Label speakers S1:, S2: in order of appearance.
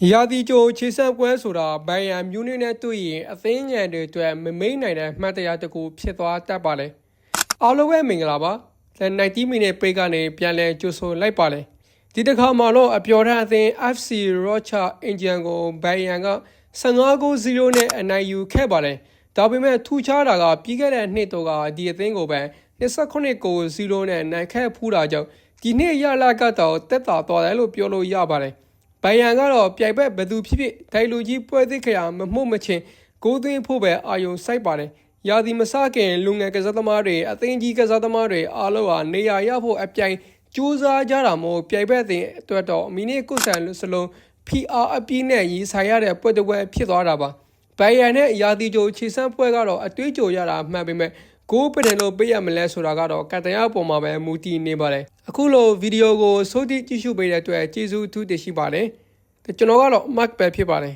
S1: ရာသီကြိုခြေစပ်ပွဲဆိုတာဘိုင်ယန်မြူးနစ်နဲ့တွေ့ရင်အသင်းညံတွေအတွက်မမိတ်နိုင်တဲ့မှတ်တရတစ်ခုဖြစ်သွားတတ်ပါလေအားလုံးပဲမင်္ဂလာပါ90 minute break ကနေပြန်လည်ကြိုဆိုလိုက်ပါလေဒီတစ်ခါမှာတော့အပျော်ထန်းအသင်း FC Rocha Indian ကိုဘိုင်ယန်က15-0နဲ့အနိုင်ယူခဲ့ပါတယ်ဒါပေမဲ့ထူးခြားတာကပြီးခဲ့တဲ့နှစ်တော့ကဒီအသင်းကိုပဲ29-0နဲ့နိုင်ခဲ့ဖူးတာကြောင့်ဒီနှစ်ရလာကတော့တက်တာသွားတယ်လို့ပြောလို့ရပါတယ်ဘိုင်ယန်ကတော့ပြိုင်ဘက်ဘယ်သူဖြစ်ဖြစ်ဒိုင်လူကြီးပွဲသိခရာမမှုတ်မချင်းကိုသွင်းဖို့ပဲအာယုံစိုက်ပါတယ်ရာသီမစခင်လူငယ်ကစားသမားတွေအသင်းကြီးကစားသမားတွေအားလုံးဟာနေရာရဖို့အပြိုင်ကြိုးစားကြတာမို့ပြိုင်ဘက်အသင်းအတွက်တော့မိနစ်90စလုံး PR အပြည့်နဲ့ရေးဆိုင်ရတဲ့ပွဲတစ်ပွဲဖြစ်သွားတာပါဘိုင်ယန်နဲ့ရာသီကြိုခြေစမ်းပွဲကတော့အတွေးကြိုရတာမှန်ပေမဲ့ကိုယ်ပြန်လို့ပေးရမလဲဆိုတာကတော့ကတရားပေါ်မှာပဲမူတည်နေပါတယ်အခုလိုဗီဒီယိုကိုစိုးတိကြည့်ရှုပေးတဲ့အတွက်ကျေးဇူးအထူးတင်ရှိပါတယ်ကျွန်တော်ကတော့ Mark ပဲဖြစ်ပါတယ်